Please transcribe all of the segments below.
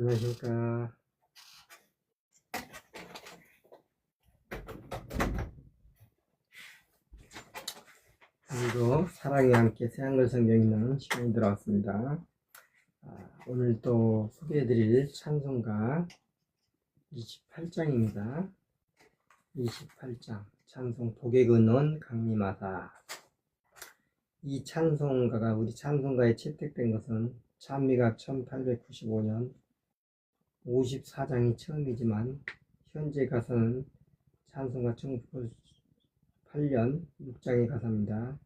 안녕하십니까. 오늘도 사랑이 함께 새한글 성경 읽는 시간이 들어왔습니다. 오늘 또 소개해드릴 찬송가 28장입니다. 28장 찬송 복에 근원 강림하사. 이 찬송가가 우리 찬송가에 채택된 것은 찬미가 1895년 54장이 처음이지만 현재 가사는 찬송가 1908년 6장의 가사입니다.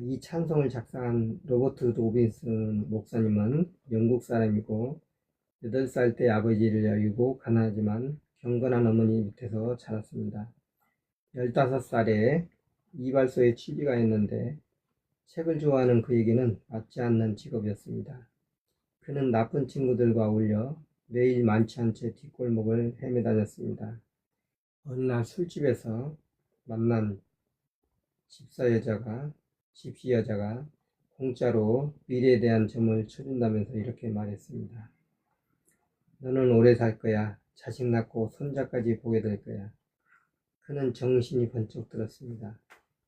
이 찬송을 작사한 로버트 로빈슨 목사님은 영국 사람이고 8살 때 아버지를 여의고 가난하지만 경건한 어머니 밑에서 자랐습니다. 15살에 이발소에 취직가 했는데 책을 좋아하는 그에게는 맞지 않는 직업이었습니다. 그는 나쁜 친구들과 어울려 매일 많지 않은 채 뒷골목을 헤매다녔습니다. 어느 날 술집에서 만난 집시 여자가 공짜로 미래에 대한 점을 쳐준다면서 이렇게 말했습니다. 너는 오래 살 거야. 자식 낳고 손자까지 보게 될 거야. 그는 정신이 번쩍 들었습니다.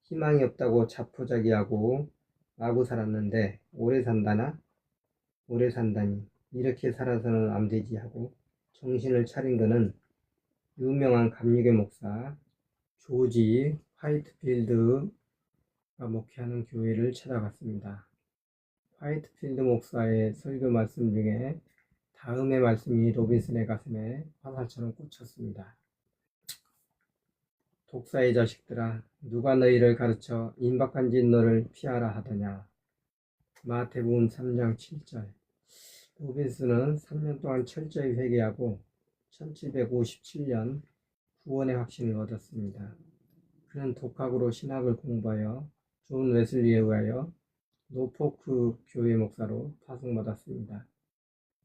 희망이 없다고 자포자기하고 마구 살았는데 오래 산다니 이렇게 살아서는 안 되지 하고 정신을 차린 그는 유명한 감리교 목사 조지 화이트필드가 목회하는 교회를 찾아갔습니다. 화이트필드 목사의 설교 말씀 중에 다음의 말씀이 로빈슨의 가슴에 화살처럼 꽂혔습니다. 독사의 자식들아, 누가 너희를 가르쳐 임박한 진노를 피하라 하더냐. 마태복음 3장 7절. 로빈슨은 3년 동안 철저히 회개하고 1757년 구원의 확신을 얻었습니다. 그는 독학으로 신학을 공부하여 존 웨슬리에 의하여 노포크 교회 목사로 파송받았습니다.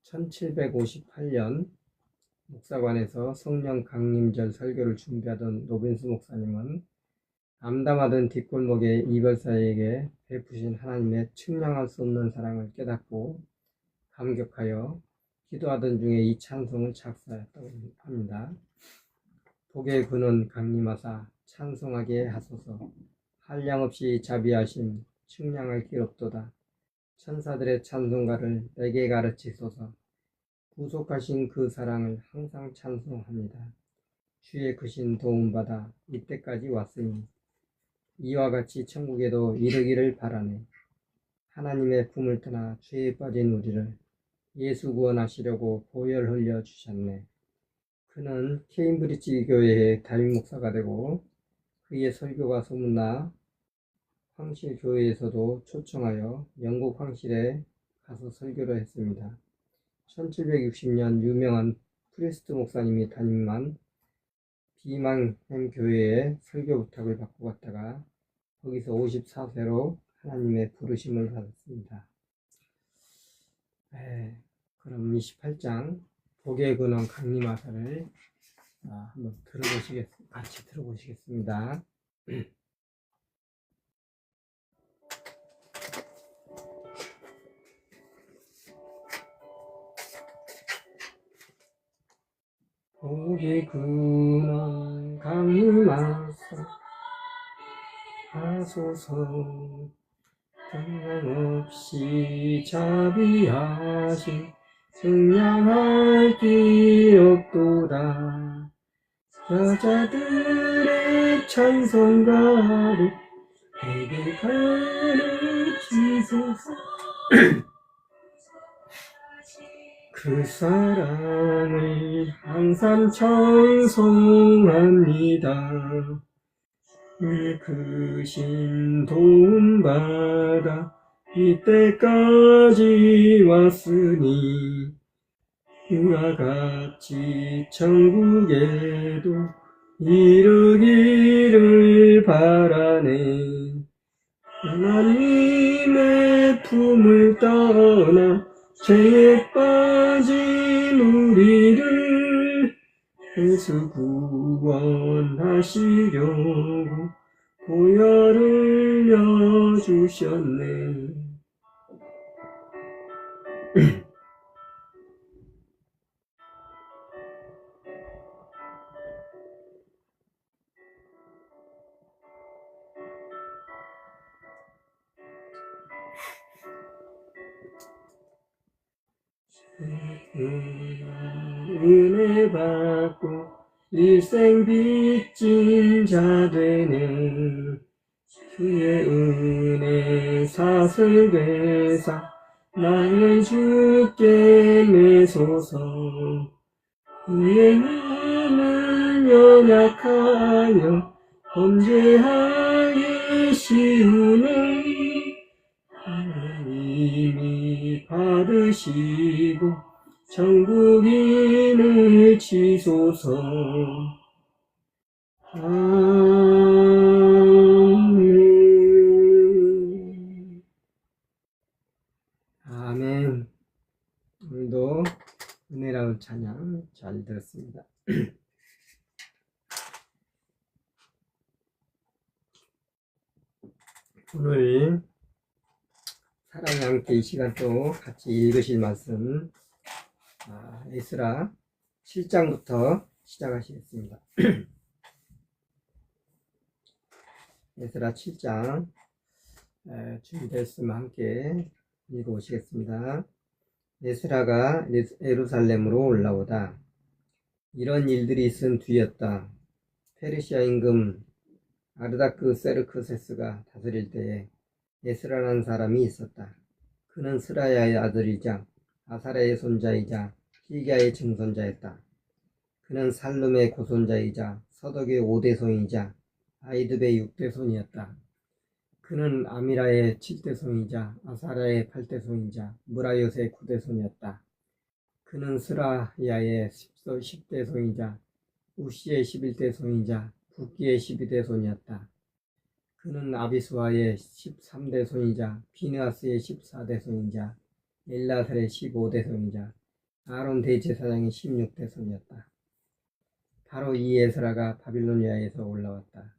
1758년 목사관에서 성령 강림절 설교를 준비하던 로빈슨 목사님은 암담하던 뒷골목의 이별사에게 베푸신 하나님의 측량할 수 없는 사랑을 깨닫고 감격하여 기도하던 중에 이 찬송을 작사했다고 합니다. 복의 근원 강림하사 찬송하게 하소서. 한량없이 자비하심 측량할 길 없도다. 천사들의 찬송가를 내게 가르치소서. 구속하신 그 사랑을 항상 찬송합니다. 주의 크신 도움받아 이때까지 왔으니 이와 같이 천국에도 이르기를 바라네. 하나님의 품을 떠나 죄에 빠진 우리를 예수 구원하시려고 보혈 흘려 주셨네. 그는 케임브리지 교회의 담임 목사가 되고 그의 설교가 소문나 황실 교회에서도 초청하여 영국 황실에 가서 설교를 했습니다. 1760년 유명한 프리스트 목사님이 담임한 비망햄 교회에 설교 부탁을 받고 갔다가 거기서 54세로 하나님의 부르심을 받았습니다. 그럼 28장 복의 근원 강림하사를 한번 같이 들어보시겠습니다. 복의 근원 강림하사 하소서. 한량없이 자비하심 측량할 길 없도다. 여자들의 찬송가를 내게 가르치소서. 그 사랑을 항상 찬송합니다. 그 크신 도움받아 이때까지 왔으니 그와 같이 천국에도 이르기를 바라네. 하나님의 품을 떠나 죄에 빠진 우리를 예수 구원하시려고 보혈을 흘려주셨네. 은혜 받고 일생 빚진 자 되는 주의 은혜 사슬 되사 나를 주께 매소서. 그의 마음을 연약하여 범죄하기 쉬우네 하나님이 받으시고 천국인을 치소서. 아멘. 아멘. 오늘도 은혜라운 찬양 잘 들었습니다. 오늘 사랑과 함께 이 시간 또 같이 읽으실 말씀 에스라 7장부터 시작하시겠습니다. 에스라 7장 준비됐으면 함께 읽어보시겠습니다. 에스라가 예루살렘으로 올라오다. 이런 일들이 있은 뒤였다. 페르시아 임금 아르다크세르크세스가 다스릴 때에 에스라라는 사람이 있었다. 그는 스라야의 아들이자 아사랴의 손자이자 hil기야의 증손자였다. 그는 살룸의 고손자이자 서덕의 5대손이자 아이드의 6대손이었다. 그는 아미라의 7대손이자 아사랴의 8대손이자 무라옅의 9대손이었다. 그는 스라야의 10대손이자 우시의 11대손이자 붓기의 12대손이었다. 그는 아비수아의 13대손이자 비느하스의 14대손이자 엘라살의 15대손이자 아론 대제사장의 16대손이었다. 바로 이 에스라가 바빌로니아에서 올라왔다.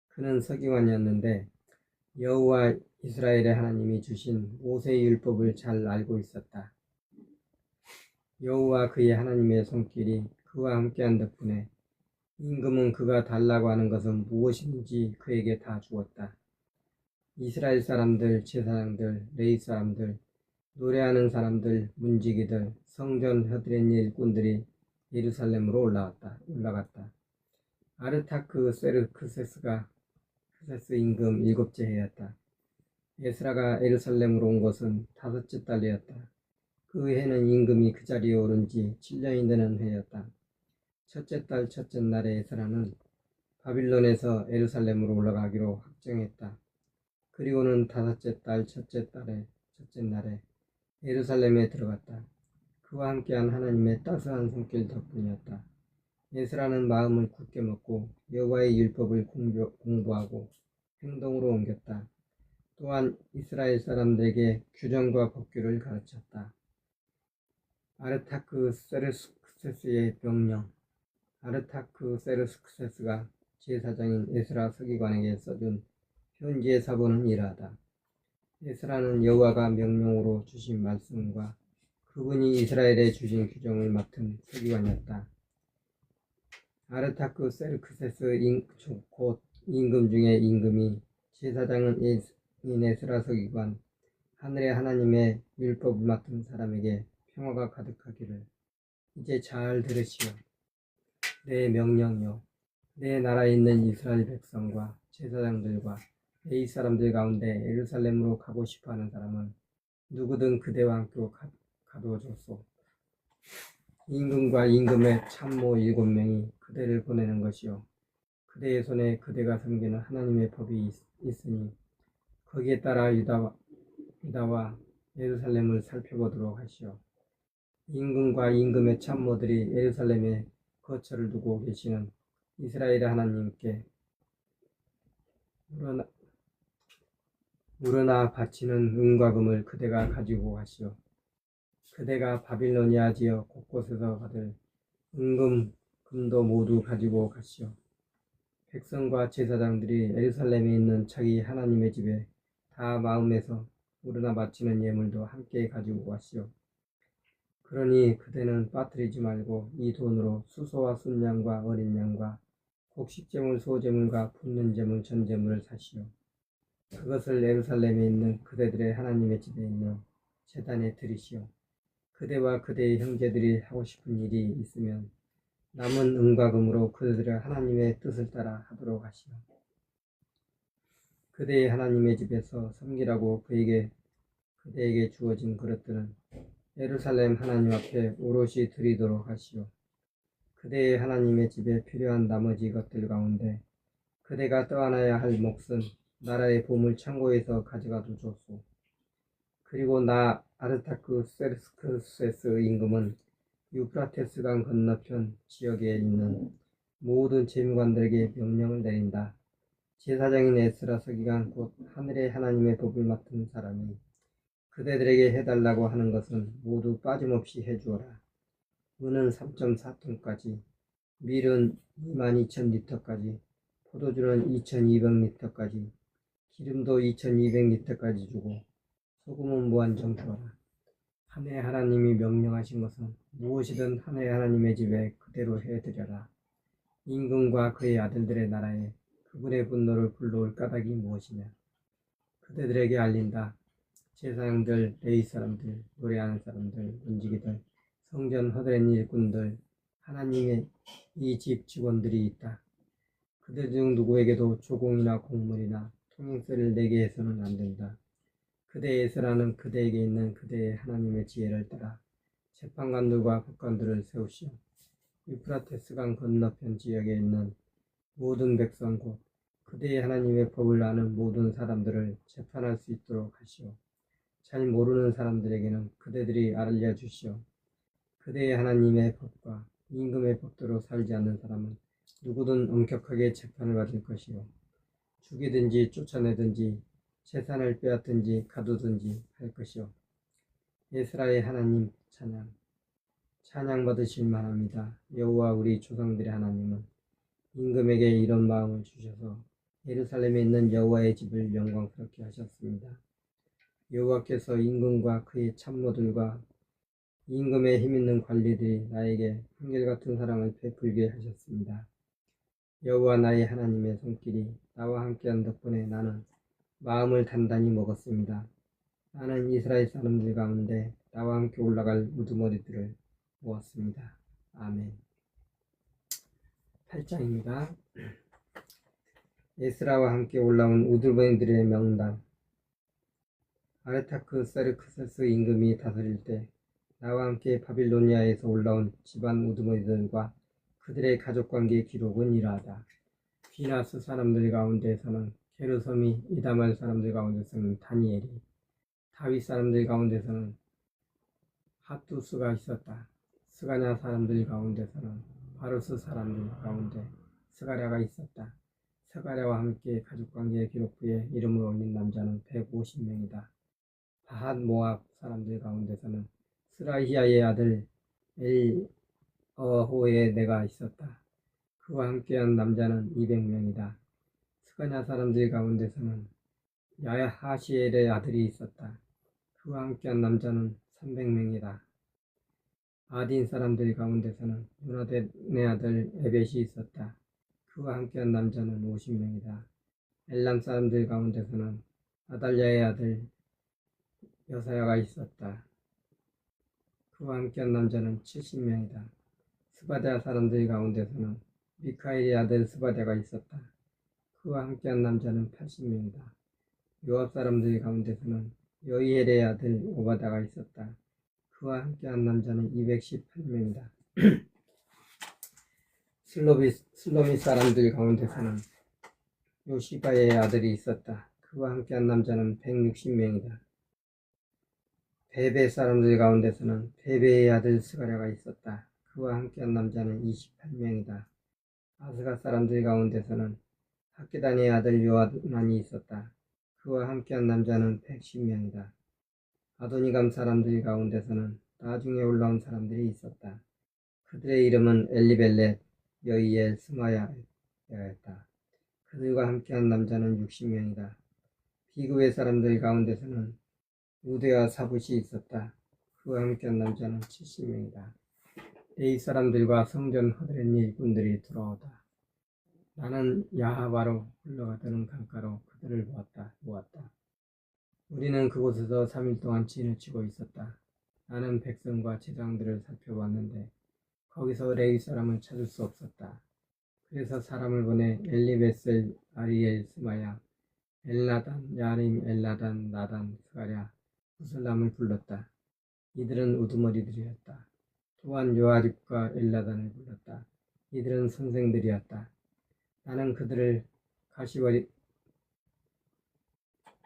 그는 서기관이었는데 여호와 이스라엘의 하나님이 주신 모세의 율법을 잘 알고 있었다. 여호와 그의 하나님의 손길이 그와 함께한 덕분에 임금은 그가 달라고 하는 것은 무엇인지 그에게 다 주었다. 이스라엘 사람들, 제사장들, 레위 사람들, 노래하는 사람들, 문지기들, 성전 허드렛 일꾼들이 예루살렘으로 올라갔다. 아르타크세르크세스 임금 7째 해였다. 에스라가 예루살렘으로 온 것은 5째 달이었다. 그 해는 임금이 그 자리에 오른 지 7년이 되는 해였다. 첫째 달 첫째 날에 에스라는 바빌론에서 예루살렘으로 올라가기로 확정했다. 그리고는 5째 달 첫째 날에 예루살렘에 들어갔다. 그와 함께한 하나님의 따스한 손길 덕분이었다. 에스라는 마음을 굳게 먹고 여호와의 율법을 공부하고 행동으로 옮겼다. 또한 이스라엘 사람들에게 규정과 법규를 가르쳤다. 아르타크세르크세스의 명령. 아르타크세르크세스가 제사장인 에스라 서기관에게 써준 현지의 사본은 이러하다. 에스라는 여호와가 명령으로 주신 말씀과 그분이 이스라엘에 주신 규정을 맡은 서기관이었다. 아르타크세르크세스 곧 임금 중에 임금이 제사장은 에스라 서기관 하늘의 하나님의 율법을 맡은 사람에게 평화가 가득하기를. 이제 잘 들으시오. 내 명령요. 내 나라에 있는 이스라엘 백성과 제사장들과 레위 사람들 가운데 예루살렘으로 가고 싶어하는 사람은 누구든 그대와 함께 가둬줬소. 임금과 임금의 참모 7명이 그대를 보내는 것이요. 그대의 손에 그대가 섬기는 하나님의 법이 있으니 거기에 따라 유다와 예루살렘을 살펴보도록 하시오. 임금과 임금의 참모들이 예루살렘에 거처를 두고 계시는 이스라엘의 하나님께 물어나 바치는 은과 금을 그대가 가지고 가시오. 그대가 바빌로니아 지역 곳곳에서 받을 은금, 금도 모두 가지고 가시오. 백성과 제사장들이 예루살렘에 있는 자기 하나님의 집에 다 마음에서 물어나 바치는 예물도 함께 가지고 가시오. 그러니 그대는 빠뜨리지 말고 이 돈으로 수소와 순양과 어린 양과 곡식제물, 소제물과 붓는 제물, 전제물을 사시오. 그것을 예루살렘에 있는 그대들의 하나님의 집에 있는 제단에 드리시오. 그대와 그대의 형제들이 하고 싶은 일이 있으면 남은 은과 금으로 그들의 하나님의 뜻을 따라 하도록 하시오. 그대의 하나님의 집에서 섬기라고 그대에게 주어진 그릇들은 예루살렘 하나님 앞에 오롯이 드리도록 하시오. 그대의 하나님의 집에 필요한 나머지 것들 가운데 그대가 떠안아야 할 몫은 나라의 보물 창고에서 가져가도 좋소. 그리고 나 아르타크세르스크스 임금은 유프라테스강 건너편 지역에 있는 모든 재무관들에게 명령을 내린다. 제사장인 에스라 서기관 곧 하늘의 하나님의 법을 맡은 사람이 그대들에게 해달라고 하는 것은 모두 빠짐없이 해주어라. 은은 3.4톤까지, 밀은 22,000리터까지, 포도주는 2,200리터까지, 기름도 2,200리터까지 주고 소금은 무한정 주어라. 하늘의 하나님이 명령하신 것은 무엇이든 하늘의 하나님의 집에 그대로 해드려라. 임금과 그의 아들들의 나라에 그분의 분노를 불러올 까닭이 무엇이냐? 그대들에게 알린다. 제사장들, 레위 사람들, 노래하는 사람들, 문지기들, 성전 허드렛 일꾼들, 하나님의 이 집 직원들이 있다. 그들 중 누구에게도 조공이나 공물이나 통행세를 내게 해서는 안 된다. 그대의 에스라는 그대에게 있는 그대의 하나님의 지혜를 따라 재판관들과 법관들을 세우시오. 유프라테스강 건너편 지역에 있는 모든 백성 곧 그대의 하나님의 법을 아는 모든 사람들을 재판할 수 있도록 하시오. 잘 모르는 사람들에게는 그대들이 알려주시오. 그대의 하나님의 법과 임금의 법대로 살지 않는 사람은 누구든 엄격하게 재판을 받을 것이요. 죽이든지 쫓아내든지 재산을 빼앗든지 가두든지 할 것이요. 에스라의 하나님 찬양 받으실 만합니다. 여호와 우리 조상들의 하나님은 임금에게 이런 마음을 주셔서 예루살렘에 있는 여호와의 집을 영광스럽게 하셨습니다. 여호와께서 임금과 그의 참모들과 임금의 힘있는 관리들이 나에게 한결같은 사랑을 베풀게 하셨습니다. 여호와 나의 하나님의 손길이 나와 함께한 덕분에 나는 마음을 단단히 먹었습니다. 나는 이스라엘 사람들 가운데 나와 함께 올라갈 우두머리들을 모았습니다. 아멘. 8장입니다. 에스라와 함께 올라온 우두머리들의 명단. 아르타크세르크스 임금이 다스릴 때 나와 함께 바빌로니아에서 올라온 집안 우두머리들과 그들의 가족관계 기록은 이러하다. 비나스 사람들 가운데서는 게르솜이, 이다말 사람들 가운데서는 다니엘이, 다윗 사람들 가운데서는 핫두스가 있었다. 스가냐 사람들 가운데서는 바르스 사람들 가운데 스가랴가 있었다. 스가랴와 함께 가족관계 기록 후에 이름을 올린 남자는 150명이다. 바핫 모압 사람들 가운데서는 스라히야의 아들 엘어호의 내가 있었다. 그와 함께한 남자는 200명이다. 스가냐 사람들 가운데서는 야하시엘의 아들이 있었다. 그와 함께한 남자는 300명이다. 아딘 사람들 가운데서는 요나단의 아들 에벳이 있었다. 그와 함께한 남자는 50명이다. 엘람 사람들 가운데서는 아달랴의 아들 여사야가 있었다. 그와 함께한 남자는 70명이다. 스바랴 사람들 가운데서는 미카엘의 아들 스바랴가 있었다. 그와 함께한 남자는 80명이다. 요압 사람들 가운데서는 여이엘의 아들 오바다가 있었다. 그와 함께한 남자는 218명이다. 슬로미 사람들 가운데서는 요시바의 아들이 있었다. 그와 함께한 남자는 160명이다. 베베 사람들 가운데서는 베베의 아들 스가랴가 있었다. 그와 함께한 남자는 28명이다. 아스가 사람들 가운데서는 학기단의 아들 요하난이 있었다. 그와 함께한 남자는 110명이다. 아도니감 사람들 가운데서는 나중에 올라온 사람들이 있었다. 그들의 이름은 엘리벨렛, 여이엘, 스마야였다. 그들과 함께한 남자는 60명이다. 비그의 사람들 가운데서는 우대와 사붓이 있었다. 그와 함께한 남자는 70명이다. 레위 사람들과 성전 허드렛 일꾼들이 돌아오다. 나는 야하바로 흘러가던 강가로 그들을 모았다. 우리는 그곳에서 3일 동안 진을 치고 있었다. 나는 백성과 제사장들을 살펴봤는데 거기서 레위 사람을 찾을 수 없었다. 그래서 사람을 보내 엘리베셀, 아리엘, 스마야, 엘나단, 야림, 엘나단, 나단, 스가랴, 무슬람을 불렀다. 이들은 우두머리들이었다. 또한 요아립과 엘나단을 불렀다. 이들은 선생들이었다. 나는 그들을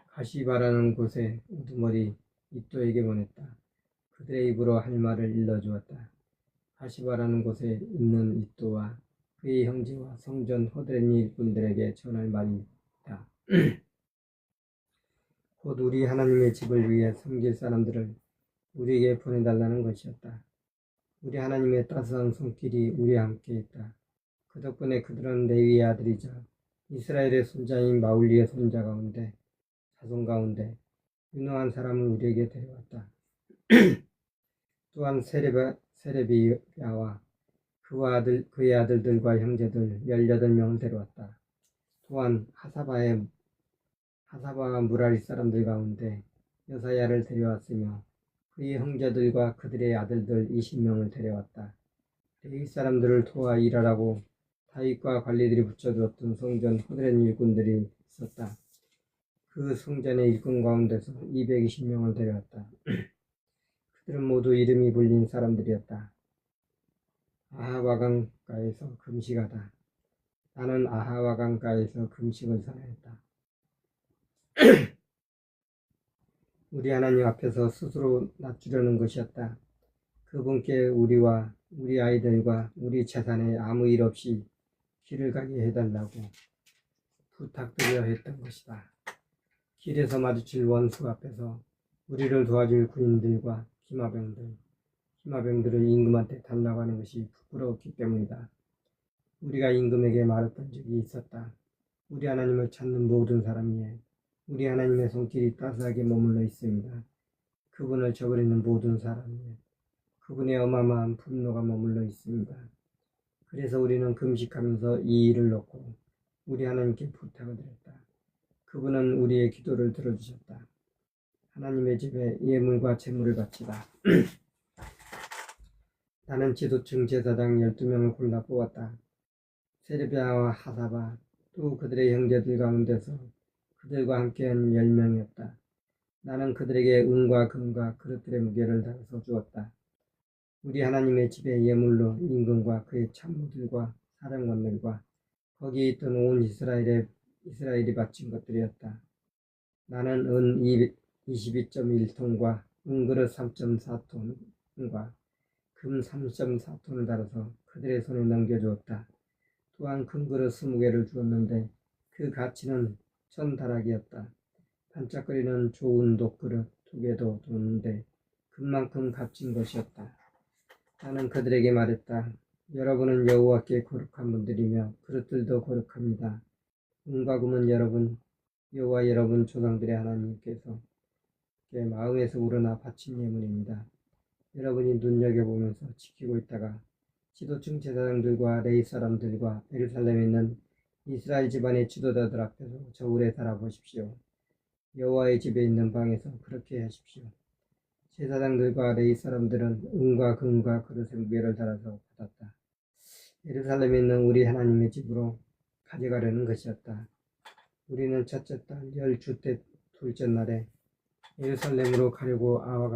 가시바라는 곳에 우두머리 이또에게 보냈다. 그들의 입으로 할 말을 일러주었다. 가시바라는 곳에 있는 이또와 그의 형제와 성전 호드렛 일꾼들에게 전할 말이 있다. 곧 우리 하나님의 집을 위해 섬길 사람들을 우리에게 보내달라는 것이었다. 우리 하나님의 따스한 손길이 우리와 함께 있다. 그 덕분에 그들은 레위의 아들이자 이스라엘의 손자인 마울리의 손자 가운데 자손 가운데 유능한 사람을 우리에게 데려왔다. 또한 세레비야와 그의 아들들과 형제들 18명을 데려왔다. 또한 하사바와 무라리 사람들 가운데 여사야를 데려왔으며 그의 형제들과 그들의 아들들 20명을 데려왔다. 레위 사람들을 도와 일하라고 다윗과 관리들이 붙여두었던 성전 호드렛 일꾼들이 있었다. 그 성전의 일꾼 가운데서 220명을 데려왔다. 그들은 모두 이름이 불린 사람들이었다. 아하와 강가에서 금식하다. 나는 아하와 강가에서 금식을 선언했다. 우리 하나님 앞에서 스스로 낮추려는 것이었다. 그분께 우리와 우리 아이들과 우리 재산에 아무 일 없이 길을 가게 해달라고 부탁드려 했던 것이다. 길에서 마주칠 원수 앞에서 우리를 도와줄 군인들과 기마병들을 임금한테 달라고 하는 것이 부끄러웠기 때문이다. 우리가 임금에게 말했던 적이 있었다. 우리 하나님을 찾는 모든 사람이에 우리 하나님의 손길이 따스하게 머물러 있습니다. 그분을 저버리는 모든 사람이에 그분의 어마어마한 분노가 머물러 있습니다. 그래서 우리는 금식하면서 이 일을 놓고 우리 하나님께 부탁을 드렸다. 그분은 우리의 기도를 들어주셨다. 하나님의 집에 예물과 제물을 바치다. 나는 지도층 제사장 12명을 골라 뽑았다. 세르비아와 하사바 또 그들의 형제들 가운데서 그들과 함께한 10명이었다. 나는 그들에게 은과 금과 그릇들의 무게를 달아서 주었다. 우리 하나님의 집의 예물로 임금과 그의 참모들과 사령관들과 거기에 있던 온 이스라엘이 바친 것들이었다. 나는 은 22.1톤과 은그릇 3.4톤과 금 3.4톤을 달아서 그들의 손에 넘겨주었다. 또한 금그릇 20개를 주었는데 그 가치는 1000다락이었다. 반짝거리는 좋은 독그릇 2개도 줬는데 금만큼 값진 것이었다. 나는 그들에게 말했다. 여러분은 여호와께 거룩한 분들이며 그릇들도 거룩합니다. 은과 금은 여호와 여러분 조상들의 하나님께서 마음에서 우러나 바친 예물입니다. 여러분이 눈여겨보면서 지키고 있다가 지도층 제사장들과 레위 사람들과 예루살렘에 있는 이스라엘 집안의 지도자들 앞에서 저울에 달아보십시오. 여호와의 집에 있는 방에서 그렇게 하십시오. 제사장들과 레위 사람들은 은과 금과 그릇의 무게를 달아서 받았다. 예루살렘에 있는 우리 하나님의 집으로 가져가려는 것이었다. 우리는 첫째 달 열주때 둘째 날에 예루살렘으로 가려고 아하와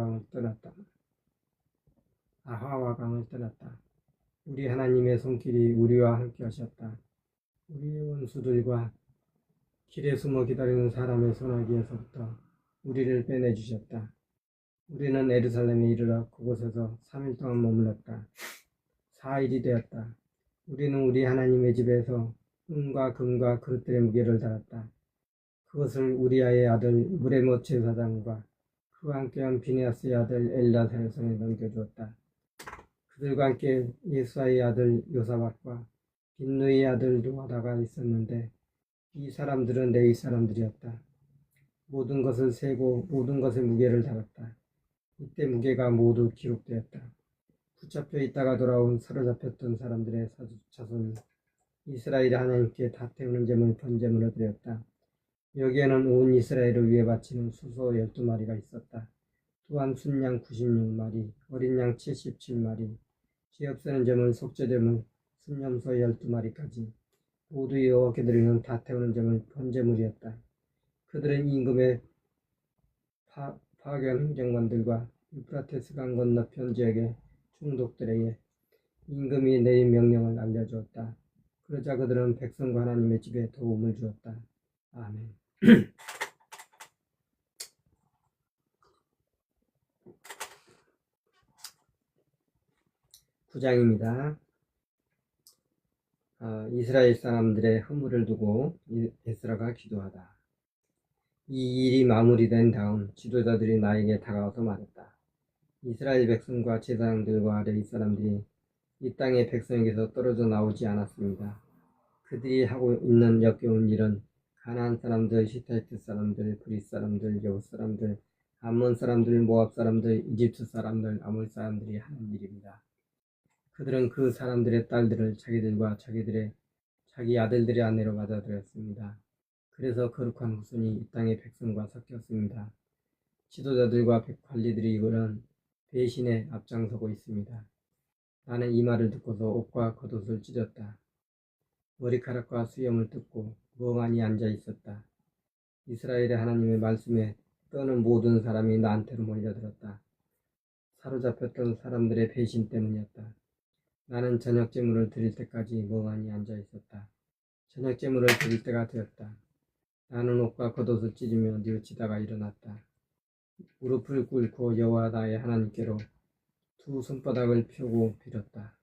강을 떠났다. 우리 하나님의 손길이 우리와 함께 하셨다. 우리의 원수들과 길에 숨어 기다리는 사람의 손아귀에서부터 우리를 빼내주셨다. 우리는 예루살렘에 이르러 그곳에서 3일 동안 머물렀다. 4일이 되었다. 우리는 우리 하나님의 집에서 은과 금과 그릇들의 무게를 달았다. 그것을 우리아의 아들 무레못 제사장과 그와 함께한 비네아스의 아들 엘라사의 손에 넘겨주었다. 그들과 함께 예수아의 아들 요사박과 빈누이의 아들 노아다가 있었는데 이 사람들은 레위 사람들이었다. 모든 것을 세고 모든 것의 무게를 달았다. 이때 무게가 모두 기록되었다. 붙잡혀 있다가 돌아온 사로잡혔던 사람들의 자손이 이스라엘이 하나님께 다 태우는 제물 번제물을 드렸다. 여기에는 온 이스라엘을 위해 바치는 수소 12마리가 있었다. 또한 순양 96마리, 어린 양 77마리, 죄 없애는 제물, 속죄제물, 순염소 12마리까지 모두 여호와께 드리는 다 태우는 제물 번제물이었다. 그들은 임금의 파견 행정관들과 유프라테스 강 건너편 지역의 총독들에게 임금이 내린 명령을 알려주었다. 그러자 그들은 백성과 하나님의 집에 도움을 주었다. 아멘. 9장입니다. 이스라엘 사람들의 허물을 두고 에스라가 기도하다. 이 일이 마무리된 다음 지도자들이 나에게 다가와서 말했다. 이스라엘 백성과 제사장들과 레위 사람들이 이 땅의 백성에게서 떨어져 나오지 않았습니다. 그들이 하고 있는 역겨운 일은 가나안 사람들, 히타이트 사람들, 브릿 사람들, 여부 사람들, 암몬 사람들, 모압 사람들, 이집트 사람들, 아몰 사람들이 하는 일입니다. 그들은 그 사람들의 딸들을 자기들과 자기 아들들의 아내로 받아들였습니다. 그래서 거룩한 후손이 이 땅의 백성과 섞였습니다. 지도자들과 관리들이 이거는 배신에 앞장서고 있습니다. 나는 이 말을 듣고서 옷과 겉옷을 찢었다. 머리카락과 수염을 뜯고 멍하니 앉아 있었다. 이스라엘의 하나님의 말씀에 떠는 모든 사람이 나한테로 몰려들었다. 사로잡혔던 사람들의 배신 때문이었다. 나는 저녁 제물을 드릴 때까지 멍하니 앉아 있었다. 저녁 제물을 드릴 때가 되었다. 나는 옷과 겉옷을 찢으며 뉘우치다가 일어났다. 무릎을 꿇고 여호와 나의 하나님께로 두 손바닥을 펴고 빌었다.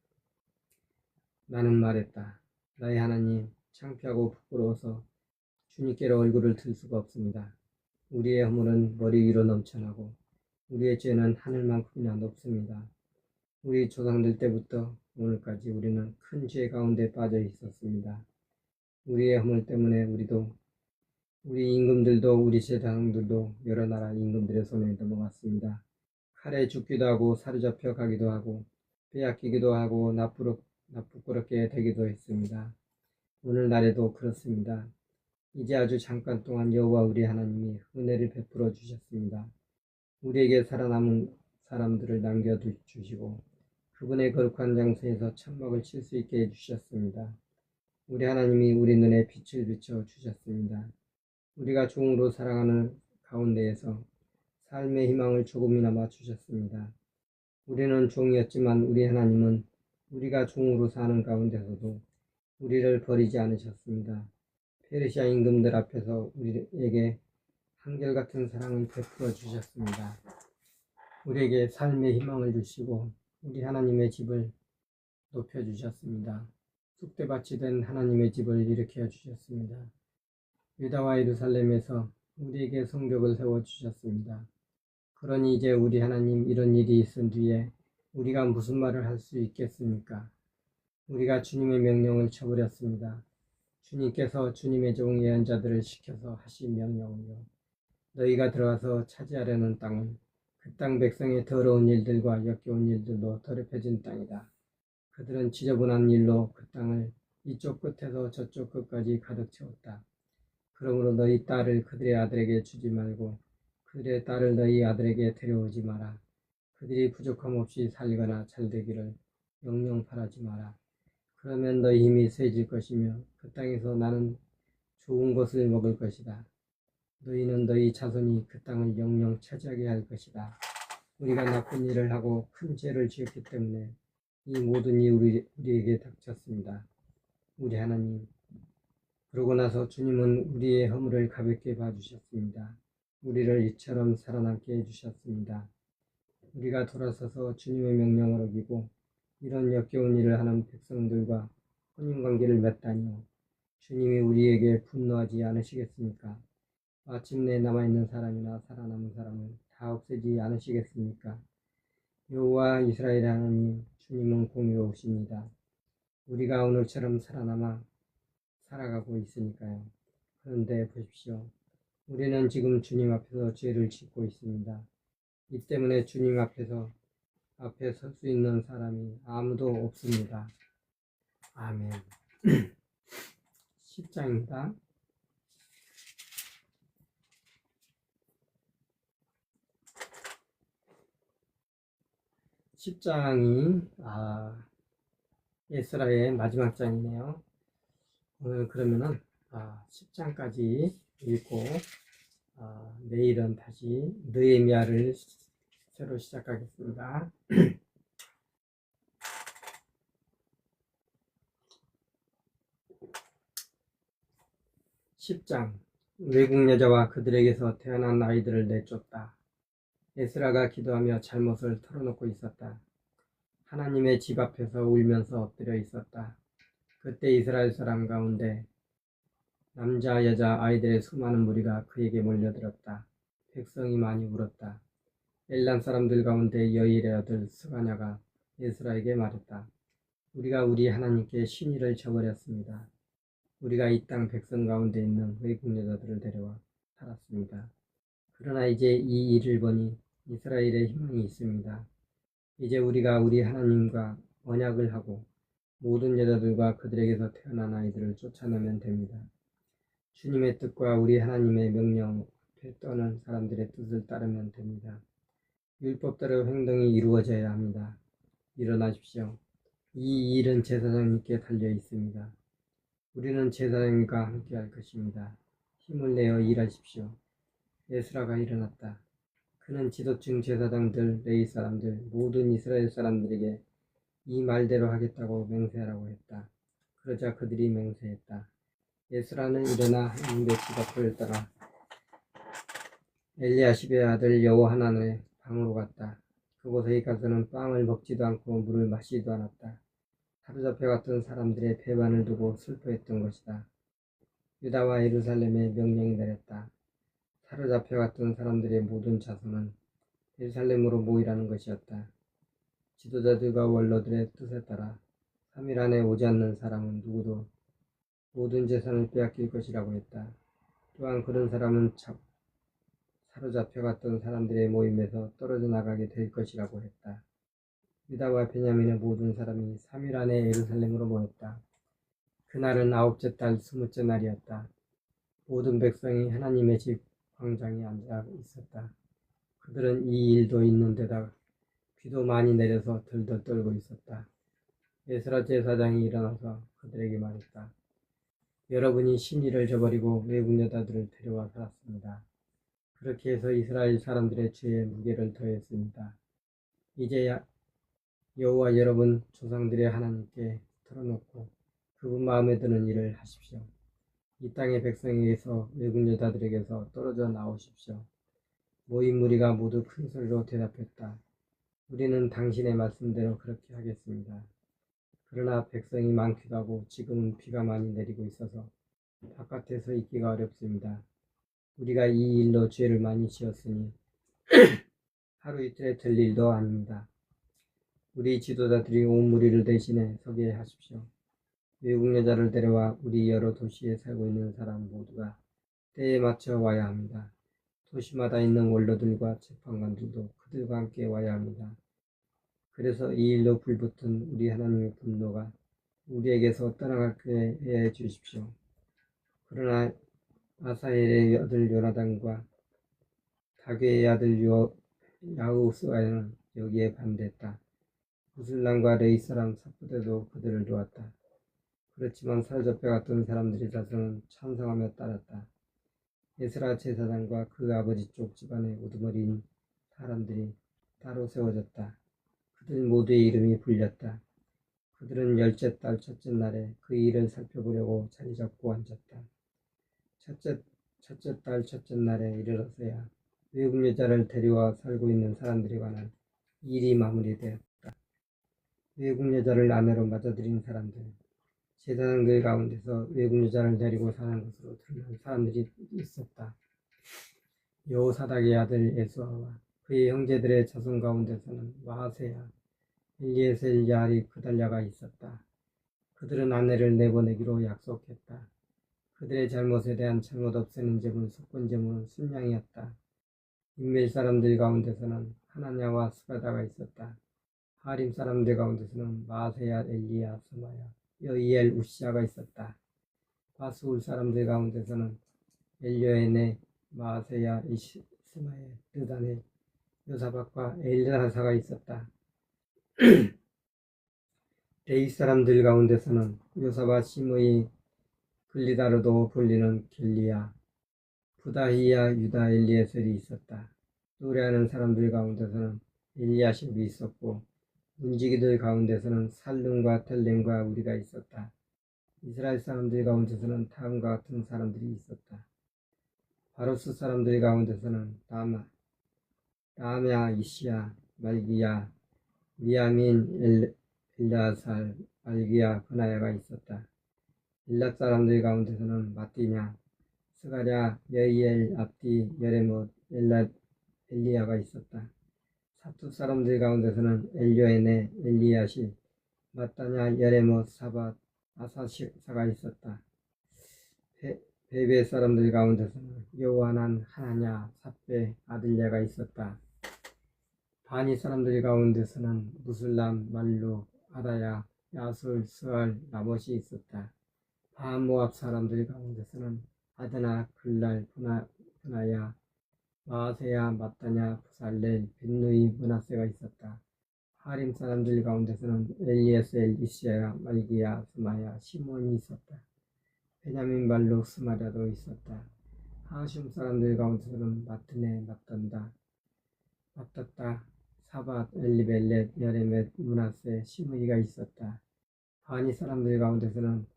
나는 말했다. 나의 하나님, 창피하고 부끄러워서 주님께로 얼굴을 들 수가 없습니다. 우리의 허물은 머리 위로 넘쳐나고 우리의 죄는 하늘만큼이나 높습니다. 우리 조상들 때부터 오늘까지 우리는 큰 죄 가운데 빠져 있었습니다. 우리의 허물 때문에 우리 임금들도 우리 제사장들도 여러 나라 임금들의 손에 넘어갔습니다. 칼에 죽기도 하고 사로잡혀 가기도 하고 빼앗기기도 하고 나쁘게 되기도 했습니다. 오늘날에도 그렇습니다. 이제 아주 잠깐 동안 여호와 우리 하나님이 은혜를 베풀어 주셨습니다. 우리에게 살아남은 사람들을 남겨주시고 그분의 거룩한 장소에서 천막을 칠 수 있게 해주셨습니다. 우리 하나님이 우리 눈에 빛을 비춰 주셨습니다. 우리가 종으로 살아가는 가운데에서 삶의 희망을 조금이나마 주셨습니다. 우리는 종이었지만 우리 하나님은 우리가 종으로 사는 가운데서도 우리를 버리지 않으셨습니다. 페르시아 임금들 앞에서 우리에게 한결같은 사랑을 베풀어 주셨습니다. 우리에게 삶의 희망을 주시고 우리 하나님의 집을 높여주셨습니다. 쑥대밭이 된 하나님의 집을 일으켜 주셨습니다. 유다와 예루살렘에서 우리에게 성벽을 세워주셨습니다. 그러니 이제 우리 하나님 이런 일이 있은 뒤에 우리가 무슨 말을 할 수 있겠습니까? 우리가 주님의 명령을 쳐버렸습니다. 주님께서 주님의 종 예언자들을 시켜서 하신 명령을요. 너희가 들어가서 차지하려는 땅은 그 땅 백성의 더러운 일들과 역겨운 일들로 더럽혀진 땅이다. 그들은 지저분한 일로 그 땅을 이쪽 끝에서 저쪽 끝까지 가득 채웠다. 그러므로 너희 딸을 그들의 아들에게 주지 말고 그들의 딸을 너희 아들에게 데려오지 마라. 그들이 부족함 없이 살거나 잘되기를 영영 바라지 마라. 그러면 너희 힘이 세질 것이며 그 땅에서 나는 좋은 것을 먹을 것이다. 너희는 너희 자손이 그 땅을 영영 차지하게 할 것이다. 우리가 나쁜 일을 하고 큰 죄를 지었기 때문에 이 모든 일이 우리에게 닥쳤습니다. 우리 하나님, 그러고 나서 주님은 우리의 허물을 가볍게 봐주셨습니다. 우리를 이처럼 살아남게 해주셨습니다. 우리가 돌아서서 주님의 명령을 어기고 이런 역겨운 일을 하는 백성들과 혼인관계를 맺다니요. 주님이 우리에게 분노하지 않으시겠습니까? 마침내 남아있는 사람이나 살아남은 사람을 다 없애지 않으시겠습니까? 여호와 이스라엘 하나님, 주님은 공의로우십니다. 우리가 오늘처럼 살아남아 살아가고 있으니까요. 그런데 보십시오. 우리는 지금 주님 앞에서 죄를 짓고 있습니다. 이 때문에 주님 앞에 설 수 있는 사람이 아무도 없습니다. 아멘. 10장입니다. 10장이 에스라의 마지막 장이네요. 오늘 그러면은 10장까지 읽고 내일은 다시 느헤미야를 새로 시작하겠습니다. 10장. 외국 여자와 그들에게서 태어난 아이들을 내쫓다. 에스라가 기도하며 잘못을 털어놓고 있었다. 하나님의 집 앞에서 울면서 엎드려 있었다. 그때 이스라엘 사람 가운데 남자 여자 아이들의 수많은 무리가 그에게 몰려들었다. 백성이 많이 울었다. 엘람 사람들 가운데 여일의 아들 스가냐가 에스라에게 말했다. 우리가 우리 하나님께 신의를 저버렸습니다. 우리가 이 땅 백성 가운데 있는 외국 여자들을 데려와 살았습니다. 그러나 이제 이 일을 보니 이스라엘에 희망이 있습니다. 이제 우리가 우리 하나님과 언약을 하고 모든 여자들과 그들에게서 태어난 아이들을 쫓아내면 됩니다. 주님의 뜻과 우리 하나님의 명령 앞에 떠는 사람들의 뜻을 따르면 됩니다. 율법대로 행동이 이루어져야 합니다. 일어나십시오. 이 일은 제사장님께 달려 있습니다. 우리는 제사장님과 함께 할 것입니다. 힘을 내어 일하십시오. 에스라가 일어났다. 그는 지도층 제사장들, 레위 사람들, 모든 이스라엘 사람들에게 이 말대로 하겠다고 맹세하라고 했다. 그러자 그들이 맹세했다. 에스라는 일어나 하나님의 집 앞을 따라 엘리야십의 아들 여호하난의 방으로 갔다. 그곳에 가서는 빵을 먹지도 않고 물을 마시지도 않았다. 사로잡혀갔던 사람들의 배반을 두고 슬퍼했던 것이다. 유다와 예루살렘에 명령이 내렸다. 사로잡혀갔던 사람들의 모든 자손은 예루살렘으로 모이라는 것이었다. 지도자들과 원로들의 뜻에 따라 3일 안에 오지 않는 사람은 누구도 모든 재산을 빼앗길 것이라고 했다. 또한 그런 사람은 사로잡혀갔던 사람들의 모임에서 떨어져 나가게 될 것이라고 했다. 유다와 베냐민의 모든 사람이 3일 안에 예루살렘으로 모였다. 그날은 9째 달 20째 날이었다. 모든 백성이 하나님의 집 광장에 앉아 있었다. 그들은 이 일도 있는 데다 비도 많이 내려서 덜덜 떨고 있었다. 에스라 제사장이 일어나서 그들에게 말했다. 여러분이 신의를 저버리고 외국 여자들을 데려와 살았습니다. 그렇게 해서 이스라엘 사람들의 죄에 무게를 더했습니다. 이제 여호와 여러분 조상들의 하나님께 털어놓고 그분 마음에 드는 일을 하십시오. 이 땅의 백성에게서 외국 여자들에게서 떨어져 나오십시오. 모인 무리가 모두 큰 소리로 대답했다. 우리는 당신의 말씀대로 그렇게 하겠습니다. 그러나 백성이 많기도 하고 지금은 비가 많이 내리고 있어서 바깥에서 있기가 어렵습니다. 우리가 이 일로 죄를 많이 지었으니 하루 이틀에 될 일도 아닙니다. 우리 지도자들이 온 무리를 대신해 서게 하십시오. 외국 여자를 데려와 우리 여러 도시에 살고 있는 사람 모두가 때에 맞춰 와야 합니다. 도시마다 있는 원로들과 재판관들도 그들과 함께 와야 합니다. 그래서 이 일로 불붙은 우리 하나님의 분노가 우리에게서 떠나가게 해 주십시오. 그러나 아사엘의 아들 요나단과 다귐의 아들 야우스와는 여기에 반대했다. 무슬람과 레위 사람 삽부대도 그들을 도왔다. 그렇지만 사로잡혀갔던 사람들의 자손은 찬성하며 따랐다. 에스라 제사장과 그 아버지 쪽 집안의 우두머리인 사람들이 따로 세워졌다. 그들 모두의 이름이 불렸다. 그들은 10째 달 첫째 날에 그 일을 살펴보려고 자리 잡고 앉았다. 첫째 달 첫째 날에 이르러서야 외국 여자를 데려와 살고 있는 사람들에 관한 일이 마무리되었다. 외국 여자를 아내로 맞아들인 사람들, 제사장들 가운데서 외국 여자를 데리고 사는 것으로 드러난 사람들이 있었다. 여호사닥의 아들 에스아와 그의 형제들의 자손 가운데서는 마하세야, 엘리에셀, 야리, 그달랴가 있었다. 그들은 아내를 내보내기로 약속했다. 그들의 잘못에 대한 잘못 없애는 제물, 속건 제물은 순양이었다. 인멜 사람들 가운데서는 하나냐와 스가다가 있었다. 하림 사람들 가운데서는 마세야, 엘리야, 스마야, 여이엘, 우시아가 있었다. 바스울 사람들 가운데서는 엘리오에네, 마세야, 스마에, 느단에, 요사박과 엘르하사가 있었다. 데윗 사람들 가운데서는 요사밧 시므이 글리다로도 불리는 겔리야 부다히야 유다 엘리에셀이 있었다. 노래하는 사람들 가운데서는 엘리야십이 있었고 문지기들 가운데서는 살룸과 텔렘과 우리가 있었다. 이스라엘 사람들 가운데서는 다음과 같은 사람들이 있었다. 바로스 사람들 가운데서는 라암야 이시야 말기야 미야민 엘라살 말기야 브나야가 있었다. 일랍 사람들 가운데서는 마띠냐 스가랴 여이엘 압디 여레못 엘리야가 있었다. 사투 사람들 가운데서는 엘요에네 엘리야시 마따냐 여레못 사밧 아사사가 있었다. 베베 사람들 가운데서는 여호하난 하나냐 삽베 아들랴가 있었다. 바니 사람들 가운데서는 무슬람 말루 아다야 야술 스알 라못이 있었다. 바모압 사람들 가운데서는 아드나 글랄 분하야 마아세야 마따냐 부살렐 빈누이 문하세가 있었다. 하림 사람들 가운데서는 엘리에셀 이시야 말기야 스마야 시몬이 있었다. 베냐민 말로 스마랴도 있었다. 하슌 사람들 가운데서는 마트네 마땄다 사밧 엘리벨렛 여레멧 문하세 시므이가 있었다. 바니 사람들 가운데서는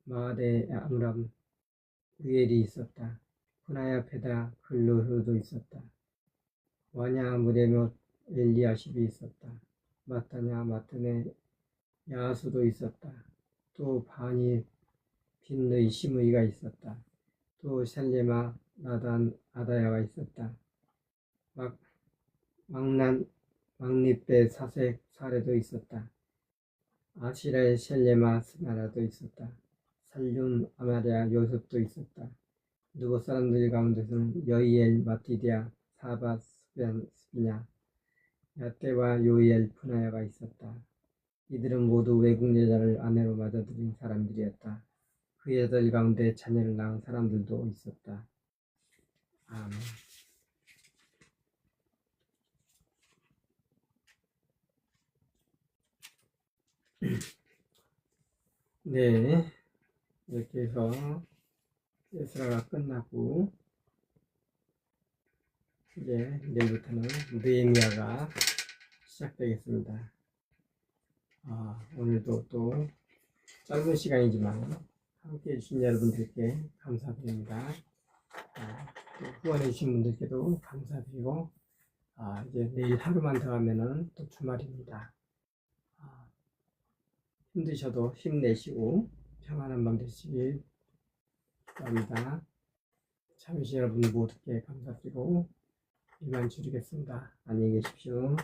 마아데 아므람 우엘이 있었다. 후나야 페다 글루흐도 있었다. 와냐 무레못 엘리야십이 있었다. 마타냐 마트네 야수도 있었다. 또 바니 빈의 시므이가 있었다. 또 셀레마 나단 아다야가 있었다. 막립베 사색 사레도 있었다. 아시라의 셀레마 스나라도 있었다. 살륜 아마랴 요셉도 있었다. 누보 사람들 가운데서는 여이엘 마티디아 사밧 스비냐 야떼와 요이엘 푸나야가 있었다. 이들은 모두 외국 여자를 아내로 맞아들인 사람들이었다. 그 여자들 가운데 자녀를 낳은 사람들도 있었다. 아멘. 네, 이렇게 해서 에스라가 끝나고 이제 내일부터는 느헤미야가 시작되겠습니다. 오늘도 또 짧은 시간이지만 함께 해주신 여러분들께 감사드립니다. 또 후원해주신 분들께도 감사드리고 이제 내일 하루만 더 하면은 또 주말입니다. 힘드셔도 힘내시고 평안한 밤 되시길 바랍니다. 참여해주신 여러분 모두께 감사드리고 이만 줄이겠습니다. 안녕히 계십시오.